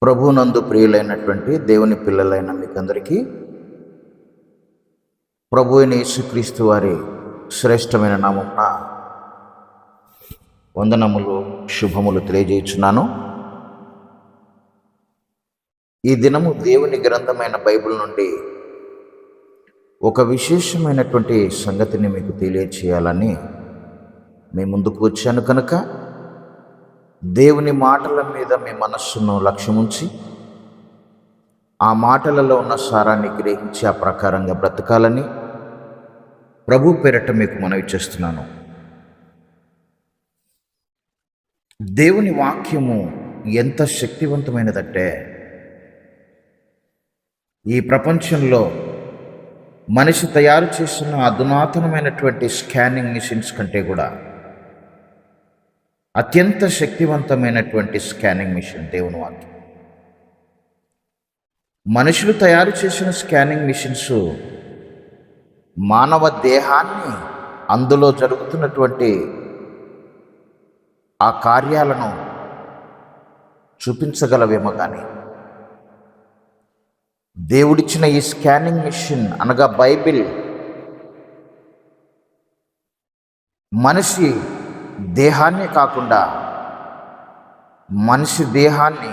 ప్రభువునందు ప్రియులైనటువంటి దేవుని పిల్లలైన మీకందరికీ ప్రభు అయిన యేసుక్రీస్తు వారి శ్రేష్టమైన నామమున వందనములు శుభములు తెలియజేయుచున్నాను. ఈ దినము దేవుని గ్రంథమైన బైబిల్ నుండి ఒక విశేషమైనటువంటి సంగతిని మీకు తెలియచేయాలని మీ ముందుకు వచ్చాను కనుక దేవుని మాటల మీద మీ మనస్సును లక్ష్యముంచి ఆ మాటలలో ఉన్న సారాన్ని గ్రహించి ఆ ప్రకారంగా బ్రతకాలని ప్రభు పేరట మీకు మనవి చేస్తున్నాను. దేవుని వాక్యము ఎంత శక్తివంతమైనదంటే ఈ ప్రపంచంలో మనిషి తయారు చేసిన అధునాతనమైనటువంటి స్కానింగ్ మిషన్స్ కంటే కూడా అత్యంత శక్తివంతమైనటువంటి స్కానింగ్ మిషన్ దేవుని వాక్యం. మనుషులు తయారు చేసిన స్కానింగ్ మిషన్స్ మానవ దేహాన్ని, అందులో జరుగుతున్నటువంటి ఆ కార్యాలను చూపించగలవేమో కానీ దేవుడిచ్చిన ఈ స్కానింగ్ మిషన్ అనగా బైబిల్ మనిషి దేహాన్ని కాకుండా మనిషి దేహాన్ని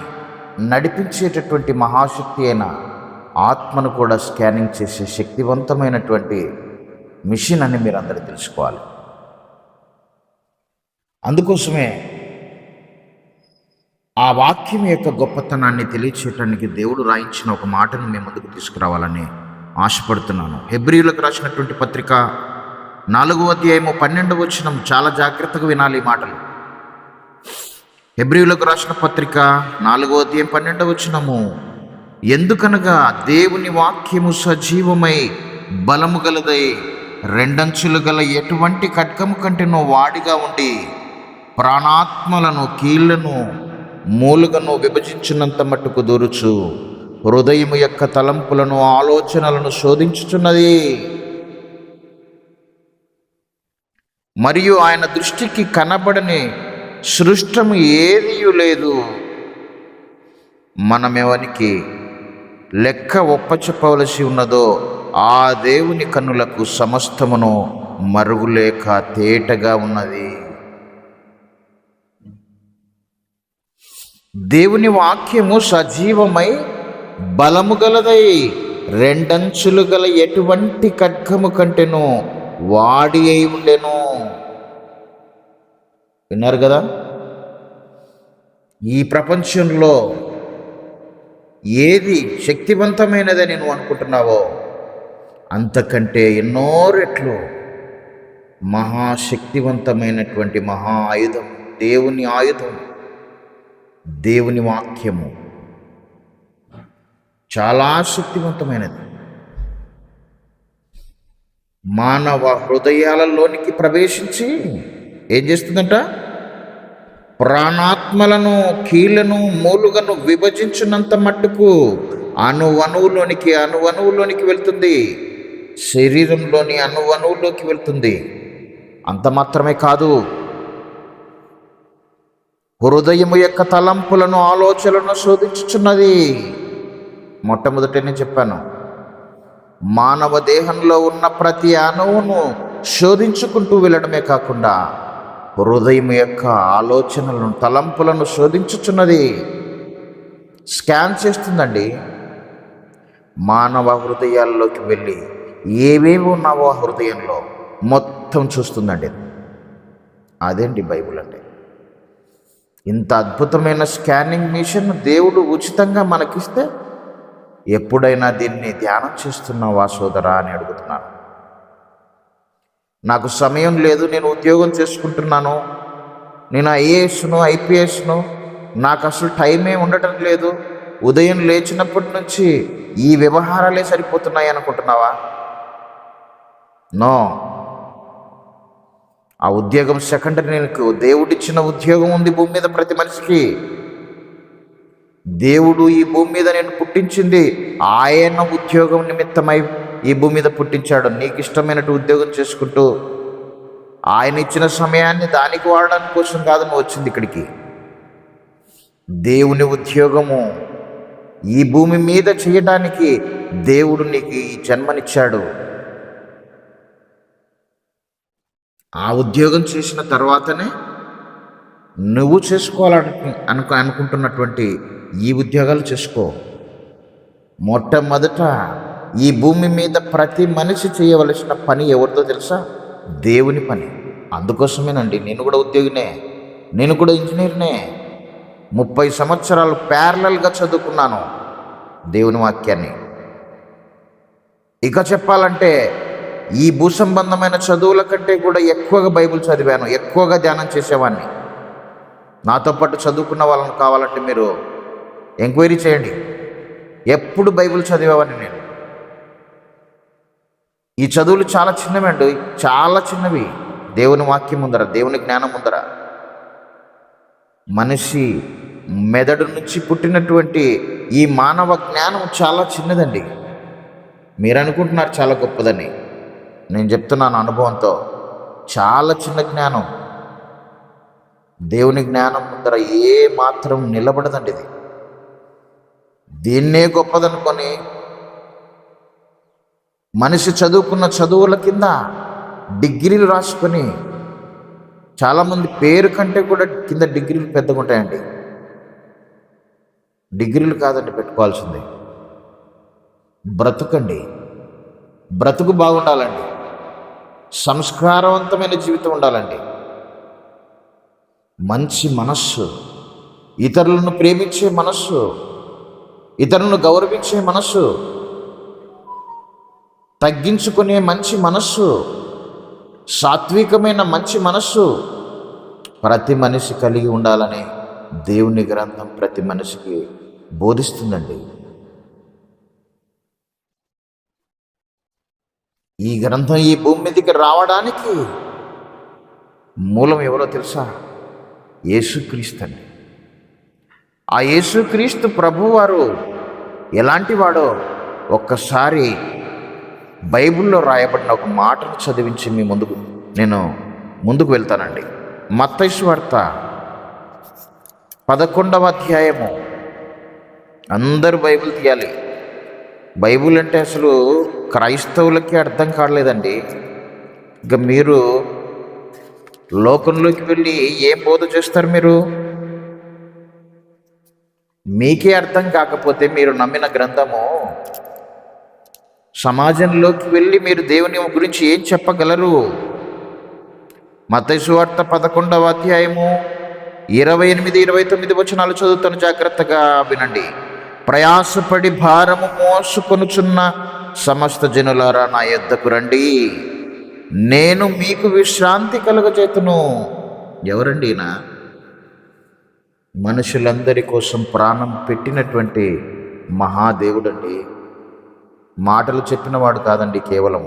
నడిపించేటటువంటి మహాశక్తి అయిన ఆత్మను కూడా స్కానింగ్ చేసే శక్తివంతమైనటువంటి మిషన్ అని మీరు అందరూ తెలుసుకోవాలి. అందుకోసమే ఆ వాక్యం యొక్క గొప్పతనాన్ని తెలియచేయటానికి దేవుడు రాయించిన ఒక మాటను మీ ముందుకు తీసుకురావాలని ఆశపడుతున్నాను. హెబ్రీయులకు రాసినటువంటి పత్రిక 4వ అధ్యాయము 12వ వచనం, చాలా జాగ్రత్తగా వినాలి ఈ మాటలు. హెబ్రీయులకు రాసిన పత్రిక 4వ అధ్యాయం 12వ వచనము, ఎందుకనగా దేవుని వాక్యము సజీవమై బలము గలదై రెండంచులు గల ఎటువంటి ఖడ్గము కంటేనో వాడిగా ఉండి ప్రాణాత్మలను, కీళ్లను, మూలుగను విభజించినంత మట్టుకు దూరుచు హృదయము యొక్క తలంపులను, ఆలోచనలను శోధించుచున్నది. మరియు ఆయన దృష్టికి కనబడని సృష్టము ఏదియూ లేదు. మనమెవనికి లెక్క ఒప్పచెప్పవలసి ఉన్నదో ఆ దేవుని కన్నులకు సమస్తమును మరుగులేక తేటగా ఉన్నది. దేవుని వాక్యము సజీవమై బలము గలదై రెండంచులు గల ఎటువంటి ఖడ్గము కంటేనో వాడి అయి ఉండెను. విన్నారు కదా? ఈ ప్రపంచంలో ఏది శక్తివంతమైనదని నువ్వు అనుకుంటున్నావో అంతకంటే ఎన్నో రెట్లు మహాశక్తివంతమైనటువంటి మహా ఆయుధం, దేవుని ఆయుధం, దేవుని వాక్యము చాలా శక్తివంతమైనది. మానవ హృదయాలలోనికి ప్రవేశించి ఏం చేస్తుందంట? ప్రాణాత్మలను, కీళ్లను, మూలుగను విభజించినంత మట్టుకు అణువణువులోనికి వెళ్తుంది. శరీరంలోని అణువణువులోకి వెళ్తుంది. అంత మాత్రమే కాదు, హృదయము యొక్క తలంపులను, ఆలోచనలను శోధించుచున్నది. మొట్టమొదటనే చెప్పాను, మానవ దేహంలో ఉన్న ప్రతి అణువును శోధించుకుంటూ వెళ్ళడమే కాకుండా హృదయం యొక్క ఆలోచనలను, తలంపులను శోధించుచున్నది. స్కాన్ చేస్తుందండి. మానవ హృదయాల్లోకి వెళ్ళి ఏవేవి ఉన్నావో ఆ హృదయంలో మొత్తం చూస్తుందండి. అదేంటి బైబిల్ అంటే. ఇంత అద్భుతమైన స్కానింగ్ మిషన్ దేవుడు ఉచితంగా మనకిస్తే ఎప్పుడైనా దీన్ని ధ్యానం చేస్తున్నావా సోదరా అని అడుగుతున్నాను. నాకు సమయం లేదు, నేను ఉద్యోగం చేసుకుంటున్నాను, నేను ఐఏఎస్ను, ఐపీఎస్ను, నాకు అసలు టైమే ఉండటం లేదు, ఉదయం లేచినప్పటి నుంచి ఈ వ్యవహారాలే సరిపోతున్నాయి అనుకుంటున్నావా? నో. ఆ ఉద్యోగం సెకండరీ. నీకు దేవుడిచ్చిన ఉద్యోగం ఉంది భూమి మీద ప్రతి మనిషికి. దేవుడు ఈ భూమి మీద నేను పుట్టించింది ఆయన ఉద్యోగం నిమిత్తమై ఈ భూమి మీద పుట్టించాడు. నీకు ఇష్టమైనట్టు ఉద్యోగం చేసుకుంటూ ఆయన ఇచ్చిన సమయాన్ని దానికి వాడడానికి కోసం కాదు నువ్వు వచ్చింది ఇక్కడికి. దేవుని ఉద్యోగము ఈ భూమి మీద చేయడానికి దేవుడు నీకు ఈ జన్మనిచ్చాడు. ఆ ఉద్యోగం చేసిన తర్వాతనే నువ్వు చేసుకోవాలని అనుకుంటున్నటువంటి ఈ ఉద్యోగాలు చేసుకో. మొట్టమొదట ఈ భూమి మీద ప్రతి మనిషి చేయవలసిన పని ఎవరితో తెలుసా? దేవుని పని. అందుకోసమేనండి నేను కూడా ఉద్యోగినే, నేను కూడా ఇంజనీర్నే. 30 సంవత్సరాలు ప్యారలల్గా చదువుకున్నాను దేవుని వాక్యాన్ని. ఇక చెప్పాలంటే ఈ భూ సంబంధమైన చదువుల కంటే కూడా ఎక్కువగా బైబిల్ చదివాను, ఎక్కువగా ధ్యానం చేసేవాడిని. నాతో పాటు చదువుకున్న వాళ్ళని కావాలంటే మీరు ఎంక్వైరీ చేయండి. ఎప్పుడు బైబిల్ చదివేవాడిని నేను. ఈ చదువులు చాలా చిన్నవండి, చాలా చిన్నవి. దేవుని వాక్యం ముందర, దేవుని జ్ఞానం ముందర. మనిషి మెదడు నుంచి పుట్టినటువంటి ఈ మానవ జ్ఞానం చాలా చిన్నదండి. మీరు అనుకుంటున్నారు చాలా గొప్పదని. నేను చెప్తున్నాను అనుభవంతో, చాలా చిన్న జ్ఞానం. దేవుని జ్ఞానం ముందర ఏ మాత్రం నిలబడదండి. ఇది దీన్నే గొప్పదనుకొని మనిషి చదువుకున్న చదువుల కింద డిగ్రీలు రాసుకొని, చాలామంది పేరు కంటే కూడా కింద డిగ్రీలు పెద్దగా ఉంటాయండి. డిగ్రీలు కాదండి పెట్టుకోవాల్సింది, బ్రతుకండి. బ్రతుకు బాగుండాలండి, సంస్కారవంతమైన జీవితం ఉండాలండి, మంచి మనస్సు, ఇతరులను ప్రేమించే మనస్సు, ఇతరులను గౌరవించే మనస్సు, తగ్గించుకునే మంచి మనస్సు, సాత్వికమైన మంచి మనస్సు ప్రతి మనిషి కలిగి ఉండాలని దేవుని గ్రంథం ప్రతి మనిషికి బోధిస్తుందండి. ఈ గ్రంథం ఈ భూమి మీదకి రావడానికి మూలం ఎవరో తెలుసా? యేసుక్రీస్తు అండి. ఆ యేసుక్రీస్తు ప్రభువారు ఎలాంటి వాడో ఒక్కసారి బైబిల్లో రాయబడిన ఒక మాటను చదివించి నేను ముందుకు వెళ్తానండి. మత్తయి సువార్త 11వ అధ్యాయము. అందరూ బైబిల్ తీయాలి. బైబిల్ అంటే అసలు క్రైస్తవులకి అర్థం కావట్లేదండి. ఇక మీరు లోకంలోకి వెళ్ళి ఏం బోధ చేస్తారు? మీకే అర్థం కాకపోతే మీరు నమ్మిన గ్రంథము సమాజంలోకి వెళ్ళి మీరు దేవుని గురించి ఏం చెప్పగలరు? మత్తయి సువార్త 11వ అధ్యాయము 28, 29 వచనాలు చదువుతాను, జాగ్రత్తగా వినండి. ప్రయాసపడి భారము మోసుకొనుచున్న సమస్త జనులారా నా యొద్దకు రండి, నేను మీకు విశ్రాంతి కలుగజేతును. ఎవరండి ఈయన? మనుషులందరి కోసం ప్రాణం పెట్టినటువంటి మహాదేవుడండి. మాటలు చెప్పినవాడు కాదండి, కేవలం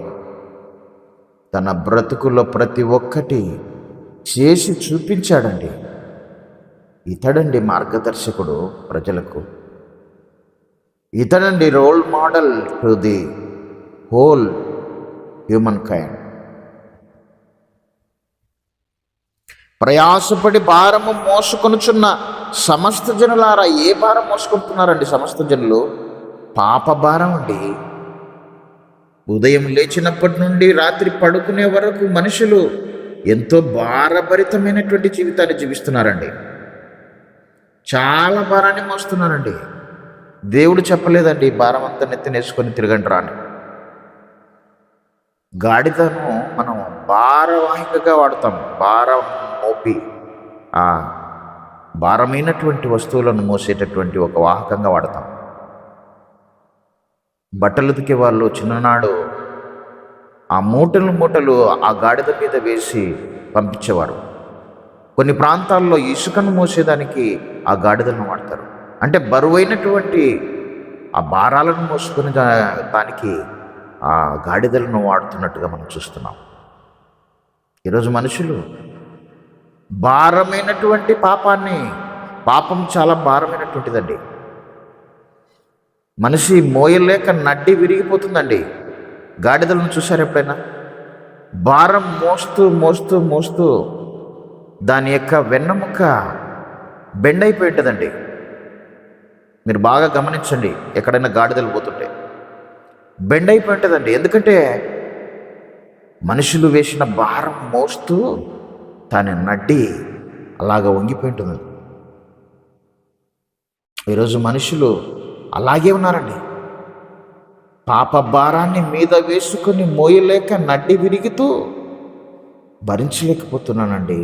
తన బ్రతుకులో ప్రతి ఒక్కటి చేసి చూపించాడండి. ఇతడండి మార్గదర్శకుడు ప్రజలకు. ఇతడండి role model to the whole humankind. ప్రయాసపడి భారము మోసుకొనుచున్న సమస్త జనులారా. ఏ భారం మోసుకుంటున్నారండి సమస్త జనులు? పాప భారం అండి. ఉదయం లేచినప్పటి నుండి రాత్రి పడుకునే వరకు మనుషులు ఎంతో భారభరితమైనటువంటి జీవితాన్ని జీవిస్తున్నారండి. చాలా భారాన్ని మోస్తున్నారండి. దేవుడు చెప్పలేదండి భారం అంతా నెత్తినేసుకొని తిరగండి రాని. గాడిదను మనం భారవాహికగా వాడతాం. భారం మోపి భారమైనటువంటి వస్తువులను మోసేటటువంటి ఒక వాహకంగా వాడతాం. బట్టలు ఉతికే వాళ్ళు చిన్ననాడు ఆ మూటలు ఆ గాడిద మీద వేసి పంపించేవారు. కొన్ని ప్రాంతాల్లో ఇసుకను మోసేదానికి ఆ గాడిదలను వాడతారు. అంటే బరువైనటువంటి ఆ భారాలను మోసుకొని దానికి ఆ గాడిదలను వాడుతున్నట్టుగా మనం చూస్తున్నాం. ఈరోజు మనుషులు భారమైనటువంటి పాపం చాలా భారమైనటువంటిదండి. మనిషి మోయలేక నడ్డి విరిగిపోతుందండి. గాడిదలను చూశారు ఎప్పుడైనా? భారం మోస్తూ మోస్తూ మోస్తూ దాని యొక్క వెన్నెముక బెండ్ అయిపోయి ఉంటుందండి. మీరు బాగా గమనించండి, ఎక్కడైనా గాడిదలు పోతుంటే బెండ్ అయిపోయి ఉంటుందండి. ఎందుకంటే మనుషులు వేసిన భారం మోస్తూ తాను నడ్డి అలాగ వంగిపోయి ఉంటుంది. ఈరోజు మనుషులు అలాగే ఉన్నారండి. పాప భారాన్ని మీద వేసుకొని మోయలేక నడ్డి విరుగుతూ భరించలేకపోతున్నానండి.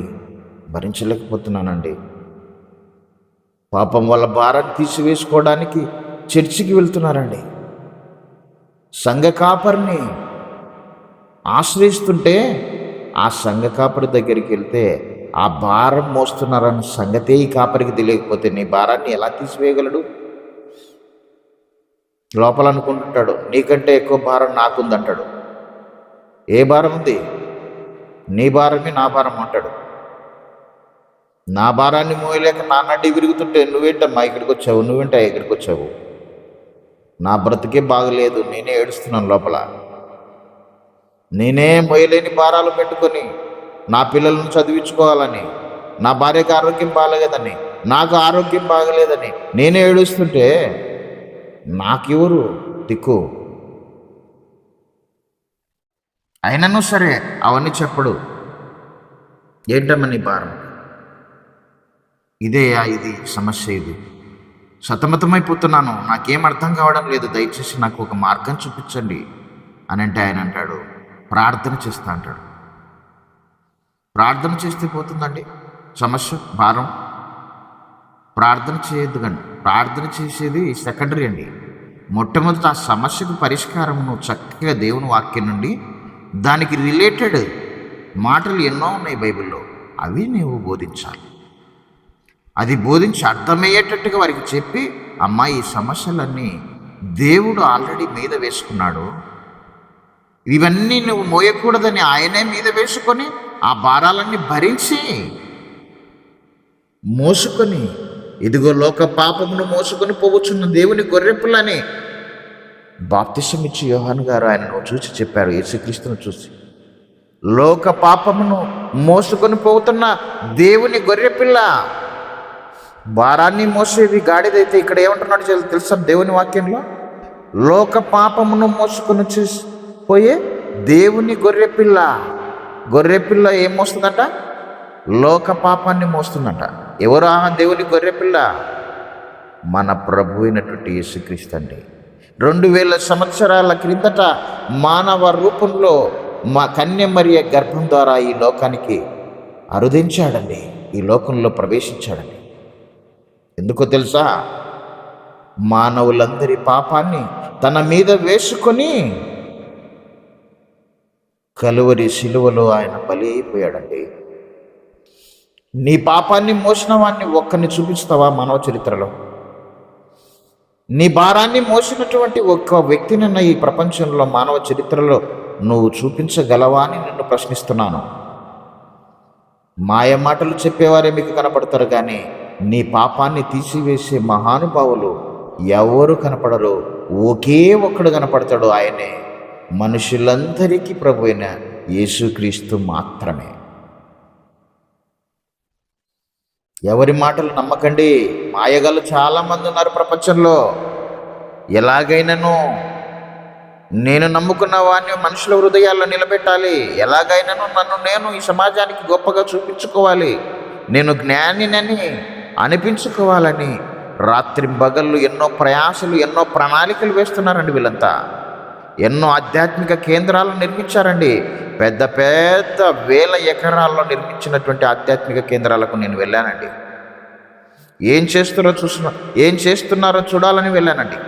పాపం వల్ల భారాన్ని తీసివేసుకోవడానికి చర్చికి వెళ్తున్నారండి. సంఘ కాపరిని ఆశ్రయిస్తుంటే ఆ సంఘ కాపరి దగ్గరికి వెళ్తే ఆ భారం మోస్తున్నారన్న సంగతే ఈ కాపరికి తెలియకపోతే నీ భారాన్ని ఎలా తీసివేయగలడు? లోపల అనుకుంటుంటాడు, నీకంటే ఎక్కువ భారం నాకుందంటాడు. ఏ భారం ఉంది? నీ భారమే నా భారం అంటాడు. నా భారాన్ని మోయలేక నా నడ్డి విరుగుతుంటే నువ్వేంటమ్మా ఇక్కడికి వచ్చావు, నువ్వేంటా ఇక్కడికి వచ్చావు? నా బ్రతికే బాగలేదు, నేనే ఏడుస్తున్నాను లోపల. నేనే మోయలేని భారాలు పెట్టుకొని నా పిల్లలను చదివించుకోవాలని, నా భార్యకి ఆరోగ్యం బాగలేదని, నాకు ఆరోగ్యం బాగలేదని నేనే ఏడుస్తుంటే నాకెవరు దిక్కు? అయినను సరే అవన్నీ చెప్పడు. ఏంటమ్మా నీ భారం? ఇది సమస్య. ఇది సతమతమైపోతున్నాను, నాకేం అర్థం కావడం లేదు, దయచేసి నాకు ఒక మార్గం చూపించండి అని అంటే ఆయన అంటాడు, ప్రార్థన చేస్తా అంటాడు. ప్రార్థన చేస్తే పోతుందండి సమస్య, భారం. ప్రార్థన చేయొద్దు కండి, ప్రార్థన చేసేది సెకండరీ అండి. మొట్టమొదటి ఆ సమస్యకు పరిష్కారం నువ్వు చక్కగా దేవుని వాక్యం నుండి దానికి రిలేటెడ్ మాటలు ఎన్నో ఉన్నాయి బైబిల్లో, అవి నీవు బోధించాలి. అది బోధించి అర్థమయ్యేటట్టుగా వారికి చెప్పి, అమ్మా ఈ సమస్యలన్నీ దేవుడు ఆల్రెడీ మీద వేసుకున్నాడు, ఇవన్నీ నువ్వు మోయకూడదని ఆయనే మీద వేసుకొని ఆ భారాలన్నీ భరించి మోసుకొని, ఇదిగో లోక పాపమును మోసుకొని పోవచ్చున్న దేవుని గొర్రెపిల్లని బాప్తిసం ఇచ్చి యోహాను గారు ఆయనను చూసి చెప్పారు. యేసుక్రీస్తును చూసి, లోక పాపమును మోసుకొని పోతున్న దేవుని గొర్రెపిల్ల, భారాన్ని మోసేది గాడిదైతే ఇక్కడ ఏమంటున్నాడు తెలుసా దేవుని వాక్యంలో? లోక పాపమును మోసుకొని పోయే దేవుని గొర్రెపిల్ల. గొర్రెపిల్ల ఏం మోస్తుందట? లోక పాపాన్ని మోస్తుందట. ఎవరు ఆ దేవుని గొర్రెపిల్ల? మన ప్రభు అయినటువంటి యేసుక్రీస్తు అండి. 2000 సంవత్సరాల క్రిందట మానవ రూపంలో మా కన్య మరియ గర్భం ద్వారా ఈ లోకానికి అరుదించాడండి, ఈ లోకంలో ప్రవేశించాడండి. ఎందుకో తెలుసా? మానవులందరి పాపాన్ని తన మీద వేసుకొని కలువరి శిలువలో ఆయన బలి అయిపోయాడండి. నీ పాపాన్ని మోసిన వాడిని ఒక్కరిని చూపిస్తావా మానవ చరిత్రలో? నీ భారాన్ని మోసినటువంటి ఒక్క వ్యక్తినన్న ఈ ప్రపంచంలో మానవ చరిత్రలో నువ్వు చూపించగలవా అని నిన్ను ప్రశ్నిస్తున్నాను. మాయ మాటలు చెప్పేవారే మీకు కనపడతారు, కానీ నీ పాపాన్ని తీసివేసే మహానుభావులు ఎవరు కనపడరు. ఒకే ఒక్కడు కనపడతాడు, ఆయనే మనుషులందరికీ ప్రభు అయిన యేసుక్రీస్తు మాత్రమే. ఎవరి మాటలు నమ్మకండి. మాయగాళ్ళు చాలామంది ఉన్నారు ప్రపంచంలో. ఎలాగైనాను నేను నమ్ముకున్న వాడిని మనుషుల హృదయాల్లో నిలబెట్టాలి, ఎలాగైనాను నేను ఈ సమాజానికి గొప్పగా చూపించుకోవాలి, నేను జ్ఞానినని అనిపించుకోవాలని రాత్రింబగళ్ళు ఎన్నో ప్రయాసలు, ఎన్నో ప్రణాళికలు వేస్తున్నారండి వీళ్ళంతా. ఎన్నో ఆధ్యాత్మిక కేంద్రాలను నిర్మించారండి. పెద్ద పెద్ద 1000 ఎకరాల్లో నిర్మించినటువంటి ఆధ్యాత్మిక కేంద్రాలకు నేను వెళ్ళానండి. ఏం చేస్తున్నారో చూడాలని వెళ్ళానండి.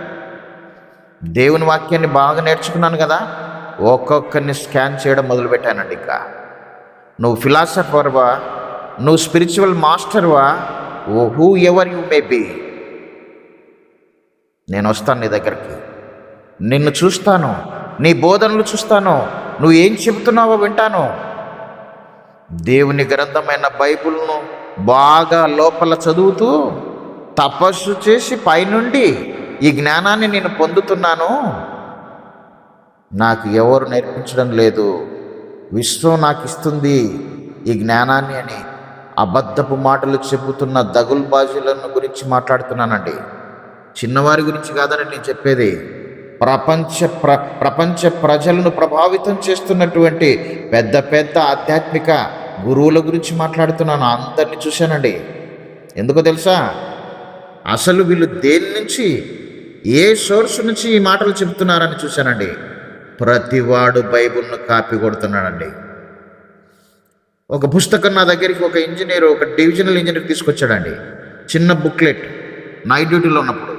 దేవుని వాక్యాన్ని బాగా నేర్చుకున్నాను కదా, ఒక్కొక్కరిని స్కాన్ చేయడం మొదలుపెట్టానండి. ఇంకా నువ్వు ఫిలాసఫర్వా, నువ్వు స్పిరిచువల్ మాస్టర్వా, whoever you may be, నేను వస్తాను నీ దగ్గరికి, నిన్ను చూస్తాను, నీ బోధనలు చూస్తాను, నువ్వు ఏం చెబుతున్నావో వింటాను. దేవుని గ్రంథమైన బైబిల్ను బాగా లోపల చదువుతూ తపస్సు చేసి పైనుండి ఈ జ్ఞానాన్ని నేను పొందుతున్నాను. నాకు ఎవరు నేర్పించడం లేదు, విశ్వం నాకు ఇస్తుంది ఈ జ్ఞానాన్ని అని అబద్ధపు మాటలు చెబుతున్న దగుల్బాజీలను గురించి మాట్లాడుతున్నానండి. చిన్నవారి గురించి కాదని నేను చెప్పేది, ప్రపంచ ప్రజలను ప్రభావితం చేస్తున్నటువంటి పెద్ద పెద్ద ఆధ్యాత్మిక గురువుల గురించి మాట్లాడుతున్నాను. అందరినీ చూశానండి. ఎందుకో తెలుసా? అసలు వీళ్ళు దేని నుంచి, ఏ సోర్స్ నుంచి ఈ మాటలు చెబుతున్నారని చూశానండి. ప్రతివాడు బైబిల్ను కాపీ కొడుతున్నాడండి. ఒక పుస్తకం నా దగ్గరికి ఒక ఇంజనీర్, ఒక డివిజనల్ ఇంజనీర్ తీసుకొచ్చాడండి. చిన్న బుక్లెట్, నైట్ డ్యూటీలో ఉన్నప్పుడు,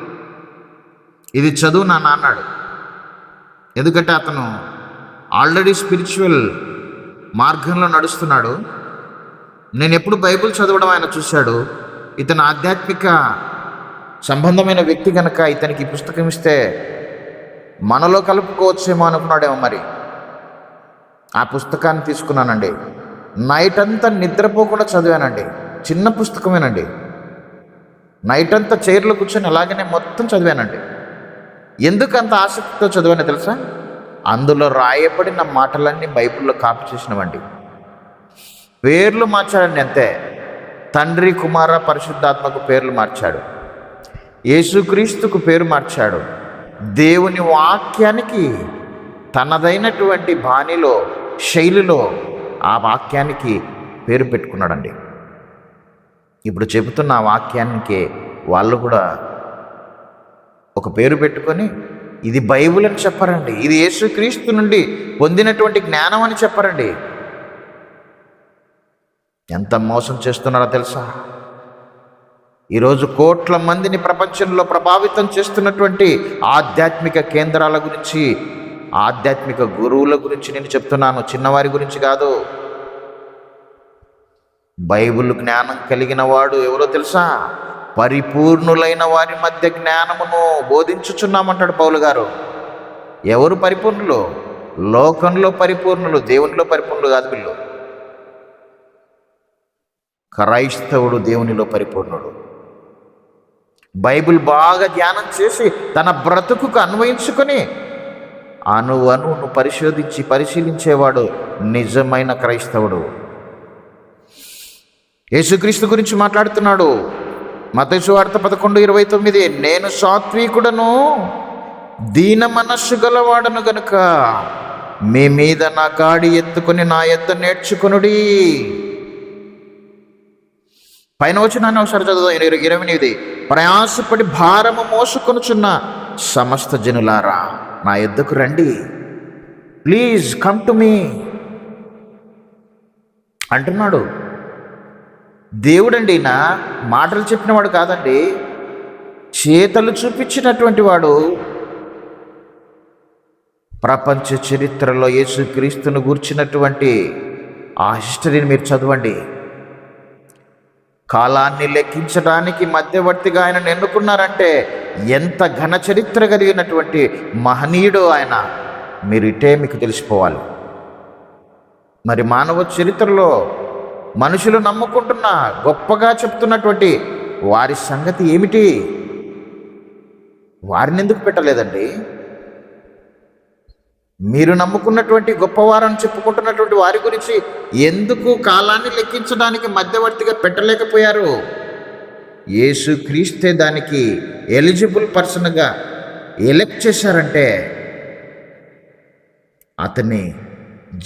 ఇది చదువు నాన్న అన్నాడు. ఎందుకంటే అతను ఆల్రెడీ స్పిరిచువల్ మార్గంలో నడుస్తున్నాడు. నేను ఎప్పుడు బైబిల్ చదవడం ఆయన చూశాడు. ఇతను ఆధ్యాత్మిక సంబంధమైన వ్యక్తి కనుక ఇతనికి ఈ పుస్తకం ఇస్తే మనలో కలుపుకోవచ్చేమో అనుకున్నాడేమో మరి. ఆ పుస్తకాన్ని తీసుకున్నానండి. నైట్ అంతా నిద్రపోకుండా చదివానండి. చిన్న పుస్తకమేనండి. నైట్ అంతా చైర్లో కూర్చొని అలాగనే మొత్తం చదివానండి. ఎందుకు అంత ఆసక్తితో చదివానో తెలుసా? అందులో రాయబడిన మాటలన్నీ బైబిల్లో కాపీ చేసినవండి. పేర్లు మార్చాడండి అంతే. తండ్రి, కుమార, పరిశుద్ధాత్మకు పేర్లు మార్చాడు. యేసుక్రీస్తుకు పేరు మార్చాడు. దేవుని వాక్యానికి తనదైనటువంటి బాణిలో, శైలిలో ఆ వాక్యానికి పేరు పెట్టుకున్నాడండి. ఇప్పుడు చెబుతున్న ఆ వాక్యానికి వాళ్ళు కూడా ఒక పేరు పెట్టుకొని ఇది బైబిల్ అని చెప్పారండి. ఇది యేసుక్రీస్తు నుండి పొందినటువంటి జ్ఞానం అని చెప్పారండి. ఎంత మోసం చేస్తున్నారో తెలుసా? ఈరోజు కోట్ల మందిని ప్రపంచంలో ప్రభావితం చేస్తున్నటువంటి ఆధ్యాత్మిక కేంద్రాల గురించి, ఆధ్యాత్మిక గురువుల గురించి నేను చెప్తున్నాను, చిన్నవారి గురించి కాదు. బైబిల్ జ్ఞానం కలిగిన వాడు ఎవరో తెలుసా? పరిపూర్ణులైన వారి మధ్య జ్ఞానమును బోధించుచున్నామంటాడు పౌలు గారు. ఎవరు పరిపూర్ణులు? లోకంలో పరిపూర్ణులు, దేవునిలో పరిపూర్ణులు కాదు వీళ్ళు. క్రైస్తవుడు దేవునిలో పరిపూర్ణుడు. బైబిల్ బాగా ధ్యానం చేసి తన బ్రతుకుకు అన్వయించుకొని అణువును పరిశీలించేవాడు నిజమైన క్రైస్తవుడు. యేసుక్రీస్తు గురించి మాట్లాడుతున్నాడు. మత్తయి సువార్త 11:29, నేను సాత్వికుడను, దీన మనస్సు గలవాడను గనుక మీ మీద నా కాడి ఎత్తుకొని నా యొద్ద నేర్చుకొనుడి. పైన వచనాన్ని ఒకసారి చదువు. 28, ప్రయాసపడి భారము మోసుకొనుచున్న సమస్త జనులారా నా యొద్దకు రండి, ప్లీజ్ కమ్ టు మీ అంటున్నాడు. దేవుడండి, నా మాటలు చెప్పినవాడు కాదండి, చేతలు చూపించినటువంటి వాడు. ప్రపంచ చరిత్రలో యేసుక్రీస్తును గూర్చినటువంటి ఆ హిస్టరీని మీరు చదవండి. కాలాన్ని లెక్కించడానికి మధ్యవర్తిగా ఆయనను ఎన్నుకున్నారంటే ఎంత ఘన చరిత్ర కలిగినటువంటి మహనీయుడు ఆయన. మీరు ఇటే మీకు తెలిసిపోవాలి. మరి మానవ చరిత్రలో మనుషులు నమ్ముకుంటున్న, గొప్పగా చెప్తున్నటువంటి వారి సంగతి ఏమిటి? వారిని ఎందుకు పెట్టలేదండి? మీరు నమ్ముకున్నటువంటి గొప్పవారని చెప్పుకుంటున్నటువంటి వారి గురించి ఎందుకు కాలాన్ని లెక్కించడానికి మధ్యవర్తిగా పెట్టలేకపోయారు? యేసుక్రీస్తే దానికి ఎలిజిబుల్ పర్సన్గా ఎలెక్ట్ చేశారంటే అతని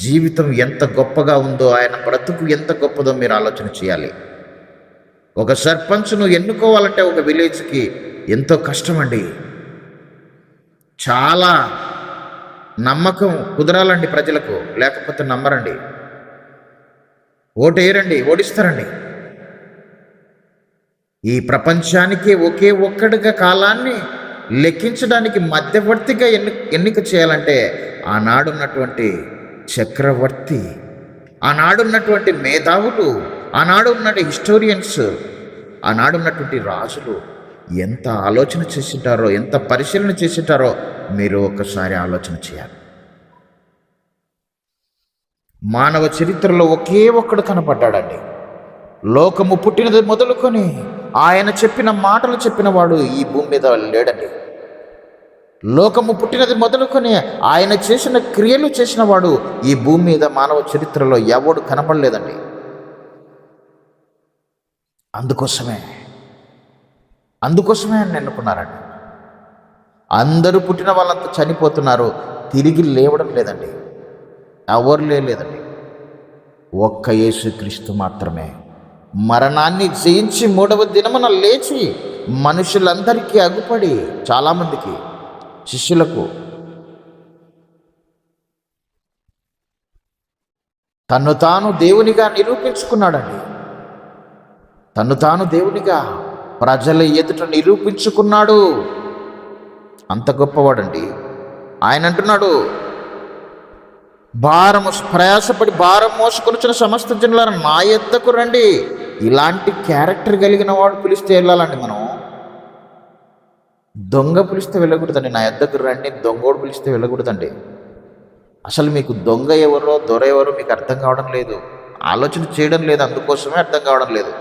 జీవితం ఎంత గొప్పగా ఉందో, ఆయన బ్రతుకు ఎంత గొప్పదో మీరు ఆలోచన చేయాలి. ఒక సర్పంచ్ను ఎన్నుకోవాలంటే ఒక విలేజ్కి ఎంతో కష్టమండి. చాలా నమ్మకం కుదరాలండి ప్రజలకు, లేకపోతే నమ్మరండి, ఓటేయరండి, ఓడిస్తారండి. ఈ ప్రపంచానికి ఒకే ఒక్కడిగా కాలాన్ని లెక్కించడానికి మధ్యవర్తిగా ఎన్నిక చేయాలంటే ఆనాడున్నటువంటి చక్రవర్తి, ఆనాడున్నటువంటి మేధావులు, ఆనాడున్నటువంటి హిస్టోరియన్స్, ఆనాడున్నటువంటి రాజులు ఎంత ఆలోచన చేసింటారో, ఎంత పరిశీలన చేసింటారో మీరు ఒక్కసారి ఆలోచన చేయాలి. మానవ చరిత్రలో ఒకే ఒక్కడు కనపడ్డాడండి. లోకము పుట్టినది మొదలుకొని ఆయన చెప్పిన మాటలు చెప్పిన వాడు ఈ భూమి మీద లేడండి. లోకము పుట్టినది మొదలుకొని ఆయన చేసిన క్రియలు చేసిన వాడు ఈ భూమి మీద మానవ చరిత్రలో ఎవడు కనపడలేదండి. అందుకోసమే ఆయన ఎన్నుకున్నారండి. అందరూ పుట్టిన వాళ్ళంతా చనిపోతున్నారు, తిరిగి లేవడం లేదండి. ఎవరు లేదండి. ఒక్క యేసుక్రీస్తు మాత్రమే మరణాన్ని జయించి 3వ దినమున లేచి మనుషులందరికీ అగుపడి, చాలామందికి శిష్యులకు తన్ను తాను దేవునిగా నిరూపించుకున్నాడండి. తన్ను తాను దేవునిగా ప్రజల ఎదుట నిరూపించుకున్నాడు. అంత గొప్పవాడండి. ఆయన అంటున్నాడు, ప్రయాసపడి భారం మోసుకొనిచిన సమస్త జనులారా నా యొద్దకు రండి. ఇలాంటి క్యారెక్టర్ కలిగిన వాడు పిలిస్తే వెళ్ళాలండి. మనం దొంగ పిలిస్తే వెళ్ళకూడదండి. నా యొద్దకు రండి దొంగోడు పిలిస్తే వెళ్ళకూడదండి. అసలు మీకు దొంగ ఎవరో దొర ఎవరో మీకు అర్థం కావడం లేదు, ఆలోచన చేయడం లేదు, అందుకోసమే అర్థం కావడం లేదు.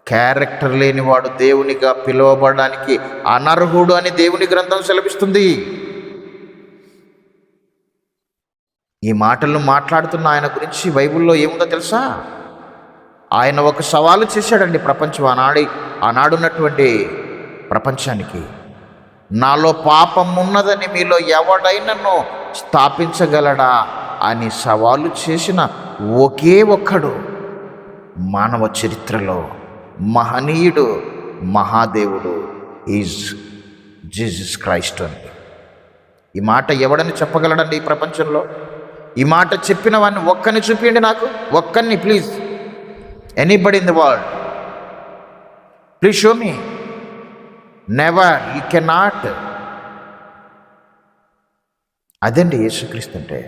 క్యారెక్టర్ లేనివాడు దేవునిగా పిలువబడడానికి అనర్హుడు అని దేవుని గ్రంథం సెలవిస్తుంది. ఈ మాటలను మాట్లాడుతున్న ఆయన గురించి బైబిల్లో ఏముందో తెలుసా? ఆయన ఒక సవాలు చేశాడండి ప్రపంచం ఆనాడున్నటువంటి ప్రపంచానికి. నాలో పాపం ఉన్నదని మీలో ఎవడైనను స్థాపించగలడా అని సవాలు చేసిన ఒకే ఒక్కడు మానవ చరిత్రలో మహనీయుడు, మహాదేవుడు ఈజ్ జీసస్ క్రైస్ట్ అండి. ఈ మాట ఎవడని చెప్పగలడండి ఈ ప్రపంచంలో? ఈ మాట చెప్పిన వాడిని ఒక్కని చూపించండి నాకు, ఒక్కరిని please. Anybody in the world, please show me. Never, you cannot. అదండి యేసుక్రీస్తు అంటే.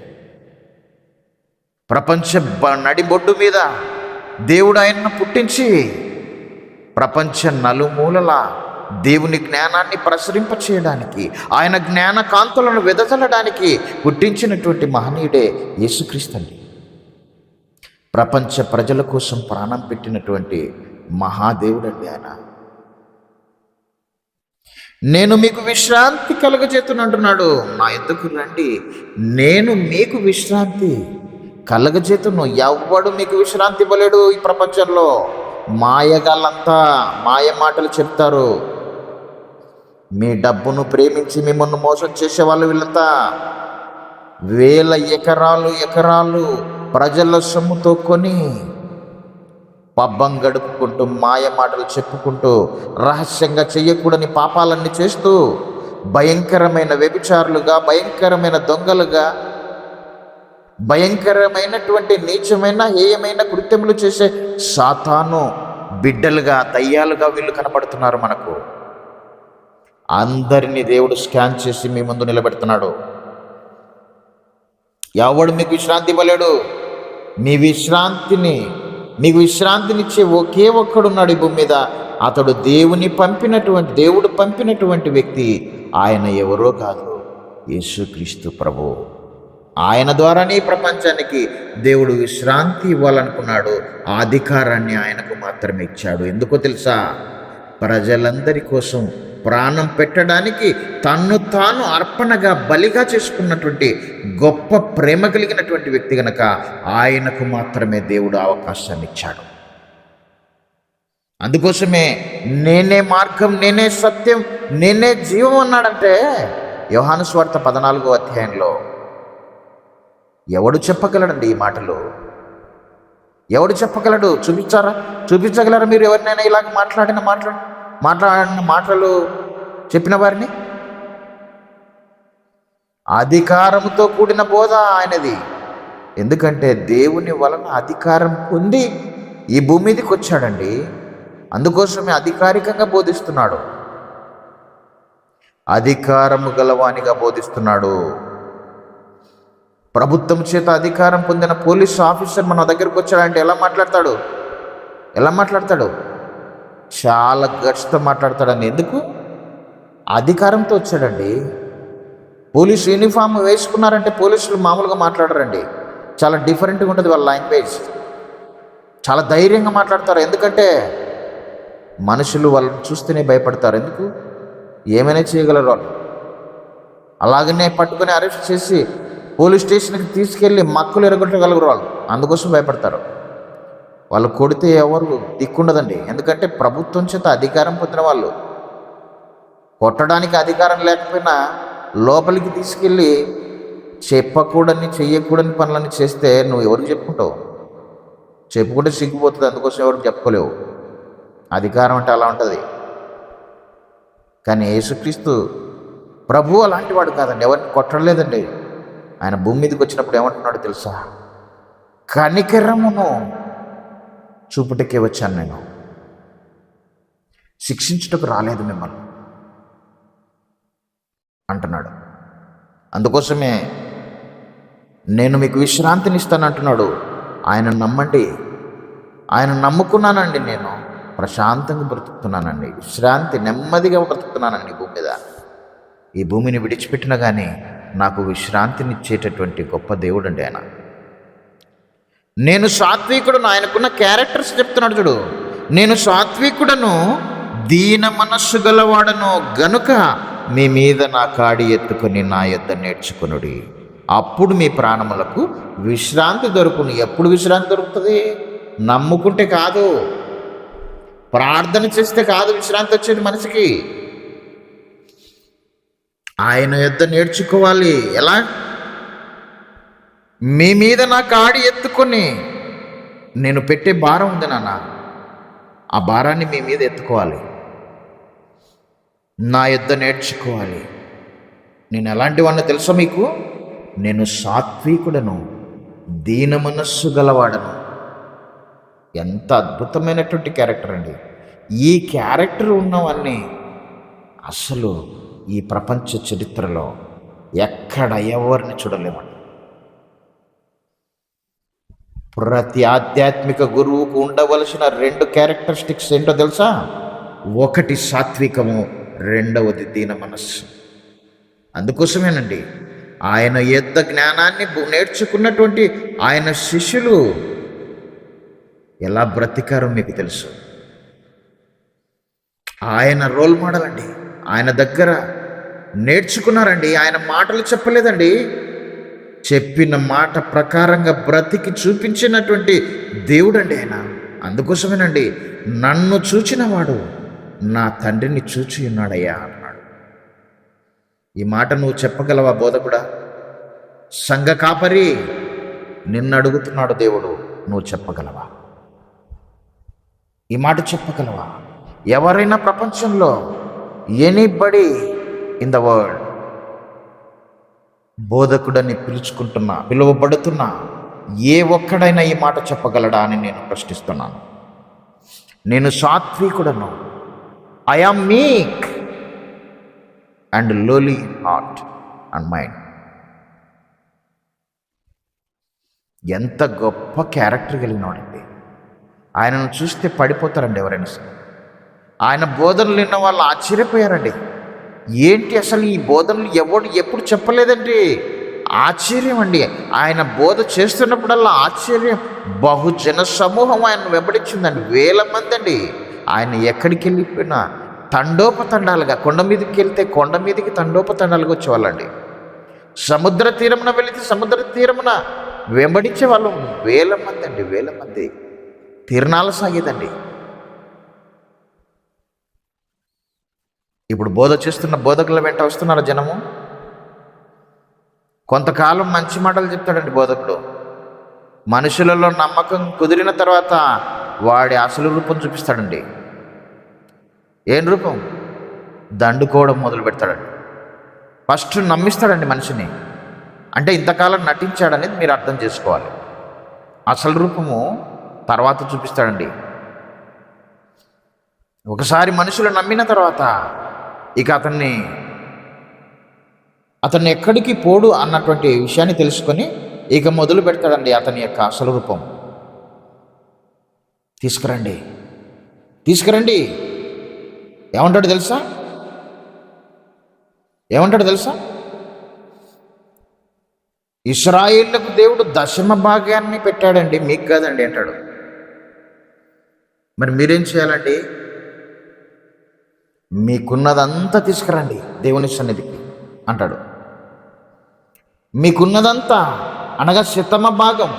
ప్రపంచ నడిబొడ్డు మీద దేవుడు ఆయనను పుట్టించి ప్రపంచ నలుమూలలా దేవుని జ్ఞానాన్ని ప్రసరింపచేయడానికి, ఆయన జ్ఞాన కాంతులను వెదజల్లడానికి పుట్టించినటువంటి మహనీయుడే యేసుక్రీస్తు అండి. ప్రపంచ ప్రజల కోసం ప్రాణం పెట్టినటువంటి మహాదేవుడు అండి ఆయన. నేను మీకు విశ్రాంతి కలగజేతునంటున్నాడు. నా యొద్దకు రండి, నేను మీకు విశ్రాంతి కలగజేతును. ఎవ్వడు మీకు విశ్రాంతి ఇవ్వలేడు ఈ ప్రపంచంలో. మాయగాళ్ళంతా మాయ మాటలు చెప్తారు. మీ డబ్బును ప్రేమించి మిమ్మల్ని మోసం చేసేవాళ్ళు వీళ్ళంతా. వేల ఎకరాలు ప్రజల సొమ్ముతో కొని పబ్బం గడుపుకుంటూ మాయ మాటలు చెప్పుకుంటూ రహస్యంగా చేయకూడని పాపాలన్నీ చేస్తూ భయంకరమైన వ్యభిచారులుగా, భయంకరమైన దొంగలుగా, భయంకరమైనటువంటి నీచమైన హేయమైన కృత్యములు చేసే సాతాను బిడ్డలుగా, దయ్యాలుగా వీళ్ళు కనపడుతున్నారు మనకు. అందరినీ దేవుడు స్కాన్ చేసి మీ ముందు నిలబెడుతున్నాడు. ఎవడు మీకు విశ్రాంతి ఇవ్వలేడు. మీకు విశ్రాంతినిచ్చే ఒకే ఒక్కడున్నాడు ఈ భూమి మీద. అతడు దేవుడు పంపినటువంటి వ్యక్తి. ఆయన ఎవరో కాదు, యేసుక్రీస్తు ప్రభు. ఆయన ద్వారానే ప్రపంచానికి దేవుడు విశ్రాంతి ఇవ్వాలనుకున్నాడు. ఆ అధికారాన్ని ఆయనకు మాత్రమే ఇచ్చాడు. ఎందుకో తెలుసా? ప్రజలందరి కోసం ప్రాణం పెట్టడానికి తన్ను తాను అర్పణగా, బలిగా చేసుకున్నటువంటి గొప్ప ప్రేమ కలిగినటువంటి వ్యక్తి గనక ఆయనకు మాత్రమే దేవుడు అవకాశాన్ని ఇచ్చాడు. అందుకోసమే నేనే మార్గం, నేనే సత్యం, నేనే జీవం అన్నాడంటే యోహాను సువార్త 14వ అధ్యాయంలో. ఎవడు చెప్పగలడండి ఈ మాటలు? ఎవడు చెప్పగలడు? చూపించగలరా మీరు ఎవరినైనా ఇలాగ మాట్లాడిన మాటలు చెప్పిన వారిని? అధికారంతో కూడిన బోధ ఆయనది. ఎందుకంటే దేవుని వలన అధికారం పొంది ఈ భూమి మీదకి వచ్చాడండి. అందుకోసమే అధికారికంగా బోధిస్తున్నాడు, అధికారము గలవానిగా బోధిస్తున్నాడు. ప్రభుత్వం చేత అధికారం పొందిన పోలీసు ఆఫీసర్ మన దగ్గరకు వచ్చాడంటే ఎలా మాట్లాడతాడు? చాలా గట్స్తో మాట్లాడతాడండి. ఎందుకు? అధికారంతో వచ్చాడండి. పోలీసు యూనిఫామ్ వేసుకున్నారంటే పోలీసులు మామూలుగా మాట్లాడరండి. చాలా డిఫరెంట్గా ఉంటుంది వాళ్ళ లాంగ్వేజ్. చాలా ధైర్యంగా మాట్లాడతారు. ఎందుకంటే మనుషులు వాళ్ళని చూస్తేనే భయపడతారు. ఎందుకు? ఏమైనా చేయగలరు వాళ్ళు. అలాగనే పట్టుకొని అరెస్ట్ చేసి పోలీస్ స్టేషన్కి తీసుకెళ్ళి మక్కులు ఎరగొట్టగలరు వాళ్ళు. అందుకోసం భయపడతారు. వాళ్ళు కొడితే ఎవరు దిక్కుండదండి. ఎందుకంటే ప్రభుత్వం చేత అధికారం పొందిన వాళ్ళు. కొట్టడానికి అధికారం లేకపోయినా లోపలికి తీసుకెళ్ళి చెప్పకూడని చెయ్యకూడని పనులన్నీ చేస్తే నువ్వు ఎవరికి చెప్పుకుంటావు? చెప్పుకుంటే సిగ్గిపోతుంది, అందుకోసం ఎవరికి చెప్పుకోలేవు. అధికారం అంటే అలా ఉంటుంది. కానీ యేసుక్రీస్తు ప్రభు అలాంటి వాడు కాదండి, ఎవరిని కొట్టలేదండి. ఆయన భూమి మీదకి వచ్చినప్పుడు ఏమంటున్నాడు తెలుసా? కనికరమును చూపుటకే వచ్చాను, నేను శిక్షించుటకు రాలేదు మిమ్మల్ని అంటున్నాడు. అందుకోసమే నేను మీకు విశ్రాంతిని ఇస్తాను అంటున్నాడు. ఆయన నమ్మండి. ఆయన నమ్ముకున్నానండి, నేను ప్రశాంతంగా బ్రతుకుతున్నానండి, విశ్రాంతి నెమ్మదిగా బ్రతుకుతున్నానండి భూమి మీద. ఈ భూమిని విడిచిపెట్టినా కానీ నాకు విశ్రాంతినిచ్చేటటువంటి గొప్ప దేవుడు అండి ఆయన. నేను సాత్వికుడును, ఆయనకున్న క్యారెక్టర్స్ చెప్తున్నాడు చూడు. నేను సాత్వికుడను, దీన మనస్సు గలవాడను గనుక మీ మీద నా కాడి ఎత్తుకొని నా యొద్ద నేర్చుకొనుడి, అప్పుడు మీ ప్రాణములకు విశ్రాంతి దొరుకును. ఎప్పుడు విశ్రాంతి దొరుకుతుంది? నమ్ముకుంటే కాదు, ప్రార్థన చేస్తే కాదు విశ్రాంతి వచ్చేది మనిషికి. ఆయన యొద్ద నేర్చుకోవాలి. ఎలా? మీ మీద నా కాడి ఎత్తుకొని, నేను పెట్టే భారం ఉంది నాన్న, ఆ భారాన్ని మీ మీద ఎత్తుకోవాలి, నా యొద్ద నేర్చుకోవాలి. నేను ఎలాంటి వాడిని తెలుసా మీకు? నేను సాత్వికుడను, దీన మనస్సు గలవాడను. ఎంత అద్భుతమైనటువంటి క్యారెక్టర్ అండి. ఈ క్యారెక్టర్ ఉన్నవన్నీ అసలు ఈ ప్రపంచ చరిత్రలో ఎక్కడ ఎవరిని చూడలేమండి. ప్రతి ఆధ్యాత్మిక గురువుకు ఉండవలసిన 2 క్యారెక్టరిస్టిక్స్ ఏంటో తెలుసా? ఒకటి సాత్వికము, రెండవది దీన మనస్సు. అందుకోసమేనండి ఆయన యొద్ద జ్ఞానాన్ని నేర్చుకున్నటువంటి ఆయన శిష్యులు ఎలా బ్రతికారో మీకు తెలుసు. ఆయన రోల్ మోడల్ అండి. ఆయన దగ్గర నేర్చుకున్నారండి. ఆయన మాటలు చెప్పలేదండి, చెప్పిన మాట ప్రకారంగా బ్రతికి చూపించినటువంటి దేవుడు అండి ఆయన. అందుకోసమేనండి నన్ను చూచినవాడు నా తండ్రిని చూచి ఉన్నాడయ్యా అన్నాడు. ఈ మాట నువ్వు చెప్పగలవా బోధకుడా? సంఘ కాపరి, నిన్ను అడుగుతున్నాడు దేవుడు, నువ్వు చెప్పగలవా? ఈ మాట చెప్పగలవా? ఎవరైనా ప్రపంచంలో, ఎనీబడి ఇన్ ద వరల్డ్, బోధకుడని పిలువబడుతున్నా ఏ ఒక్కడైనా ఈ మాట చెప్పగలడా అని నేను ప్రశ్నిస్తున్నాను. నేను సాత్వికుడను, I am meek and lowly in heart and mind. ఎంత గొప్ప క్యారెక్టర్ కలిగినవాడండి. ఆయనను చూస్తే పడిపోతారండి ఎవరైనా సరే. ఆయన బోధనలు విన్న వాళ్ళు ఆశ్చర్యపోయారండి. ఏంటి అసలు ఈ బోధనలు ఎప్పుడు చెప్పలేదండి? ఆశ్చర్యం అండి. ఆయన బోధ చేస్తున్నప్పుడల్లా ఆశ్చర్యం. బహుజన సమూహం ఆయన వెంబడించిందండి, 1000 మంది అండి. ఆయన ఎక్కడికి వెళ్ళిపోయినా తండోపతండాలుగా, కొండ మీదకి వెళ్తే కొండ మీదకి తండోపతండాలుగా వచ్చేవాళ్ళండి. సముద్ర తీరమున వెళితే సముద్ర తీరమున వెంబడించే వాళ్ళు 1000 మంది అండి, 1000 మంది. తిరణాలు సాగేదండి. ఇప్పుడు బోధ చేస్తున్న బోధకుల వెంట వస్తున్నారు జనము. కొంతకాలం మంచి మాటలు చెప్తాడండి బోధకుడు. మనుషులలో నమ్మకం కుదిరిన తర్వాత వాడి అసలు రూపం చూపిస్తాడండి. ఏం రూపం? దండుకోవడం మొదలు పెడతాడండి. ఫస్ట్ నమ్మిస్తాడండి మనిషిని. అంటే ఇంతకాలం నటించాడనేది మీరు అర్థం చేసుకోవాలి. అసలు రూపము తర్వాత చూపిస్తాడండి. ఒకసారి మనుషులు నమ్మిన తర్వాత ఇక అతన్ని ఎక్కడికి పోడు అన్నటువంటి విషయాన్ని తెలుసుకొని ఇక మొదలు పెడతాడండి అతని యొక్క అసలు రూపం. తీసుకురండి ఏమంటాడు తెలుసా? ఇశ్రాయేళ్లకు దేవుడు 10వ భాగాన్ని పెట్టాడండి, మీకు కాదండి అంటాడు. మరి మీరేం చేయాలండి? మీకున్నదంతా తీసుకురండి దేవుని సన్నిధికి అంటాడు. మీకున్నదంతా అనగా 100వ భాగం,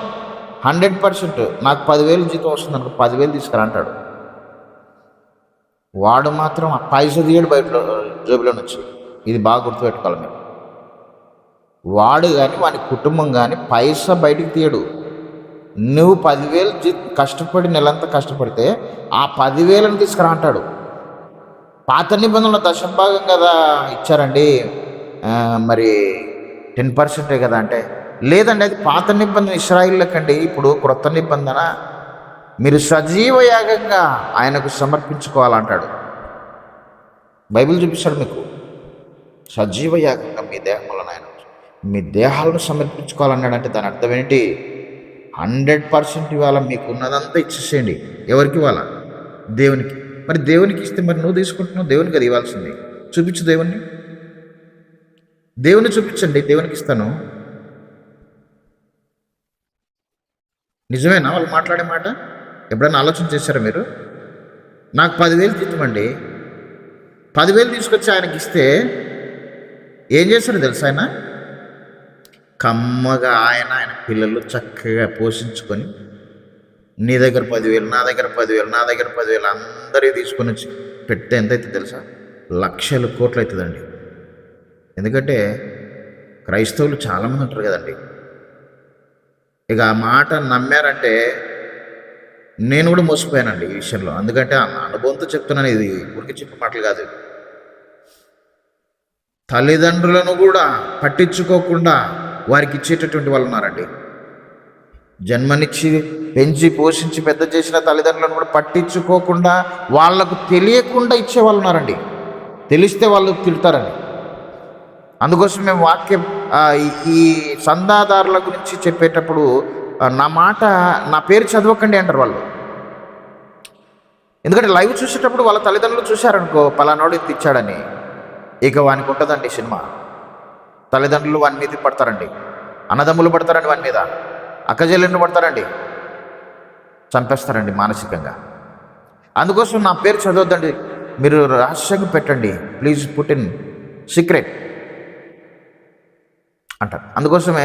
100%. నాకు 10,000 జీతం వస్తుంది అనుకో, 10,000 తీసుకురా అంటాడు. వాడు మాత్రం పైసా తీయడు, బయట జోబులో నుంచి. ఇది బాగా గుర్తుపెట్టుకోవాలి మీరు. వాడు కానీ వాని కుటుంబం కానీ పైసా బయటికి తీయడు. నువ్వు 10,000 కష్టపడి నెలంతా కష్టపడితే ఆ 10,000ని తీసుకురా అంటాడు. పాత నిబంధనలో దశభాగం కదా ఇచ్చారండి, మరి 10% కదా అంటే, లేదండి అది పాత నిబంధన ఇశ్రాయేలుకండి. ఇప్పుడు క్రొత్త నిబంధన మీరు సజీవ యాగంగా ఆయనకు సమర్పించుకోవాలంటాడు. బైబిల్ చూపిస్తాడు మీకు. సజీవ యాగంగా మీ దేహములను ఆయన మీ దేహాలను సమర్పించుకోవాలన్నాడంటే దాని అర్థం ఏంటి? 100% ఇవాళ మీకు ఉన్నదంతా ఇచ్చేసేయండి. ఎవరికి ఇవ్వాలా? దేవునికి. మరి దేవునికి ఇస్తే మరి నువ్వు తీసుకుంటున్నావు, దేవునికి అది ఇవ్వాల్సింది. చూపించు దేవుణ్ణి, దేవుని చూపించండి, దేవునికి ఇస్తాను. నిజమేనా వాళ్ళు మాట్లాడే మాట? ఎప్పుడైనా ఆలోచన చేశారా మీరు? నాకు 10,000 జీతమండి, 10,000 తీసుకొచ్చి ఆయనకి ఇస్తే ఏం చేస్తాడు తెలుసా? ఆయన కమ్మగా ఆయన పిల్లలు చక్కగా పోషించుకొని నీ దగ్గర 10,000, నా దగ్గర 10,000, నా దగ్గర 10,000 అందరికీ తీసుకొని వచ్చి పెడితే ఎంత అవుతుంది తెలుసా? లక్షల కోట్లు అవుతుందండి. ఎందుకంటే క్రైస్తవులు చాలామంది ఉంటారు కదండి. ఇక ఆ మాట నమ్మారంటే నేను కూడా మోసపోయానండి ఈ విషయంలో. ఎందుకంటే అనుభవంతో చెప్తున్నాను, ఇది ఊరికి చెప్పే మాటలు కాదు. తల్లిదండ్రులను కూడా పట్టించుకోకుండా వారికి ఇచ్చేటటువంటి వాళ్ళు ఉన్నారండి. జన్మనిచ్చి పెంచి పోషించి పెద్ద చేసిన తల్లిదండ్రులను కూడా పట్టించుకోకుండా వాళ్లకు తెలియకుండా ఇచ్చేవాళ్ళు ఉన్నారండి. తెలిస్తే వాళ్ళు తిడతారండి. అందుకోసం మేము వాక్యం ఈ చందాదారుల గురించి చెప్పేటప్పుడు నా పేరు చదవకండి అంటారు వాళ్ళు. ఎందుకంటే లైవ్ చూసేటప్పుడు వాళ్ళ తల్లిదండ్రులు చూశారనుకో, పలానాడు ఇంత ఇచ్చాడని, ఇక వానికి ఉంటుందండి సినిమా. తల్లిదండ్రులు వాని మీద పడతారండి, అన్నదమ్ములు పడతారండి, వాని మీద అక్కజెల్లెళ్ళు పడతారండి, చంపేస్తారండి మానసికంగా. అందుకోసం నా పేరు చదవద్దండి, మీరు రహస్యంగా పెట్టండి, ప్లీజ్ పుట్ ఇన్ సీక్రెట్ అంటారు. అందుకోసమే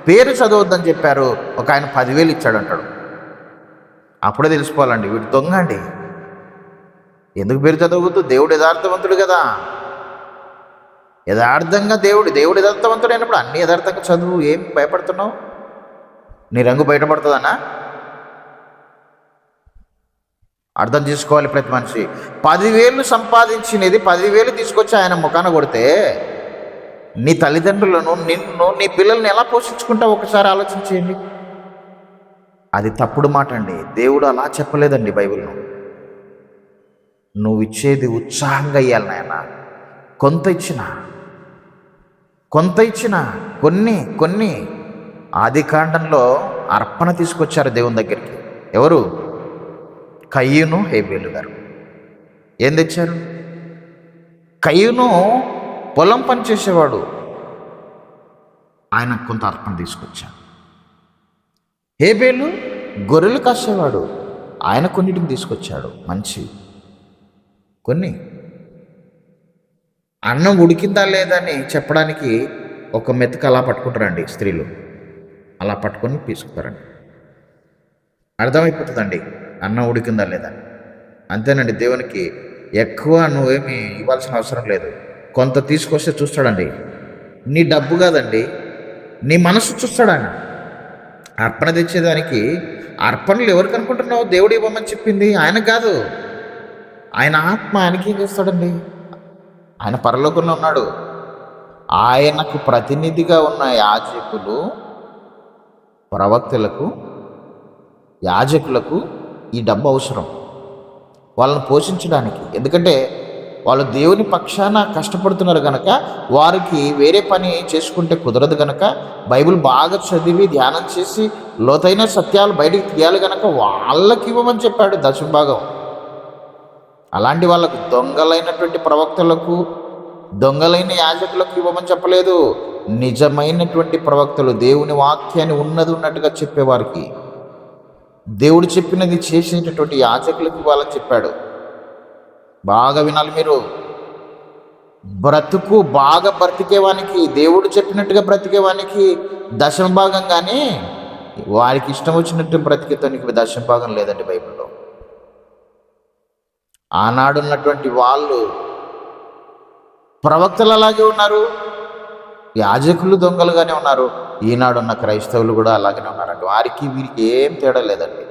పేరు చదవద్దని చెప్పారు. ఒక ఆయన 10,000 ఇచ్చాడు అంటాడు. అప్పుడే తెలిసిపోవాలండి వీడు దొంగ అండి. ఎందుకు పేరు చదవద్దు? దేవుడు యథార్థవంతుడు కదా. యథార్థంగా దేవుడు యథార్థవంతుడు అయినప్పుడు అన్ని యథార్థంగా చదువు. ఏం భయపడుతున్నావు? నీ రంగు బయటపడుతుందన్నా? అర్థం చేసుకోవాలి ప్రతి మనిషి. 10,000 సంపాదించినది 10,000 తీసుకొచ్చి ఆయన ముఖాన కొడితే నీ తల్లిదండ్రులను, నిన్ను, నీ పిల్లల్ని ఎలా పోషించుకుంటావు ఒకసారి ఆలోచించేయండి. అది తప్పుడు మాట అండి. దేవుడు అలా చెప్పలేదండి బైబిల్ను. నువ్వు ఇచ్చేది ఉత్సాహంగా ఇవ్వాలి నాయన. కొంత ఇచ్చిన కొన్ని ఆదికాండంలో అర్పణ తీసుకొచ్చారు దేవుని దగ్గరికి. ఎవరు? కయ్యూను, హేబేలు గారు. ఏం తెచ్చారు? కయ్యూను పొలం పని చేసేవాడు, ఆయన కొంత అర్పణ తీసుకొచ్చాడు. హేబేలు గొర్రెలు కాసేవాడు, ఆయన కొన్నిటిని తీసుకొచ్చాడు. మంచి కొన్ని. అన్నం ఉడికిందా లేదని చెప్పడానికి ఒక మెతుకు అలా పట్టుకుంటారండి స్త్రీలు, అలా పట్టుకొని తీసుకుంటారండి. అర్థమైపోతుందండి అన్నం ఉడికిందా లేదా. అంతేనండి. దేవునికి ఎక్కువ నువ్వేమి ఇవ్వాల్సిన అవసరం లేదు. కొంత తీసుకొస్తే చూస్తాడండి. నీ డబ్బు కాదండి, నీ మనసు చూస్తాడు ఆయన. అర్పణ తెచ్చేదానికి అర్పణలు ఎవరికి అనుకుంటున్నావు? దేవుడు ఇవ్వమని చెప్పింది ఆయన కాదు. ఆయన ఆత్మ ఆయనకి ఏం చేస్తాడండి? ఆయన పరలోకంలో ఉన్నాడు. ఆయనకు ప్రతినిధిగా ఉన్న యాజకులు, ప్రవక్తలకు, యాజకులకు ఈ డబ్బు అవసరం వాళ్ళని పోషించడానికి. ఎందుకంటే వాళ్ళు దేవుని పక్షాన కష్టపడుతున్నారు కనుక, వారికి వేరే పని చేసుకుంటే కుదరదు కనుక, బైబిల్ బాగా చదివి ధ్యానం చేసి లోతైన సత్యాలు బయటికి తీయాలి కనుక వాళ్ళకి ఇవ్వమని చెప్పాడు దశభాగం. అలాంటి వాళ్ళకు దొంగలైనటువంటి ప్రవక్తలకు, దొంగలైన యాజకులకు ఇవ్వమని చెప్పలేదు. నిజమైనటువంటి ప్రవక్తలు, దేవుని వాక్యాన్ని ఉన్నట్టుగా చెప్పేవారికి, దేవుడు చెప్పినది చేసేటటువంటి యాజకులకు ఇవ్వాలని చెప్పాడు. బాగా వినాలి మీరు. బాగా బ్రతికేవానికి, దేవుడు చెప్పినట్టుగా బ్రతికేవానికి దశమభాగం, కానీ వారికి ఇష్టం వచ్చినట్టు బ్రతికేతానికి దశమభాగం లేదండి బైబిల్లో. ఆనాడున్నటువంటి వాళ్ళు ప్రవక్తలు అలాగే ఉన్నారు, యాజకులు దొంగలుగానే ఉన్నారు, ఈనాడున్న క్రైస్తవులు కూడా అలాగనే ఉన్నారండి. వారికి వీరికి ఏం తేడా లేదండి.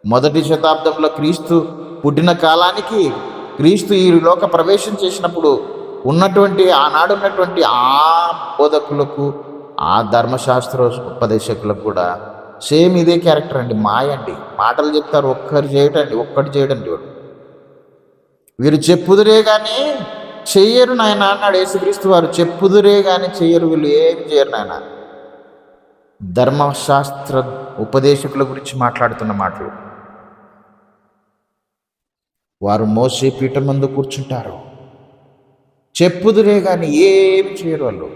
మొదటి శతాబ్దంలో క్రీస్తు పుట్టిన కాలానికి, క్రీస్తు ఈ లోక ప్రవేశం చేసినప్పుడు ఆనాడు ఉన్నటువంటి ఆ బోధకులకు, ఆ ధర్మశాస్త్ర ఉపదేశకులకు కూడా సేమ్ ఇదే క్యారెక్టర్ అండి. మాయండి, మాటలు చెప్తారు, ఒక్కటి చేయడండి వాడు. వీరు చెప్పుదురే కానీ చెయ్యరు నాయన అన్నాడు యేసుక్రీస్తు వారు. చెప్పుదురే కానీ చెయ్యరు, వీళ్ళు ఏమి చేయరు నాయన. ధర్మశాస్త్ర ఉపదేశకుల గురించి మాట్లాడుతున్న మాటలు. వారు మోసే పీఠం ముందు కూర్చుంటారు, చెప్పుదురే కానీ ఏమి చేయరు వాళ్ళు.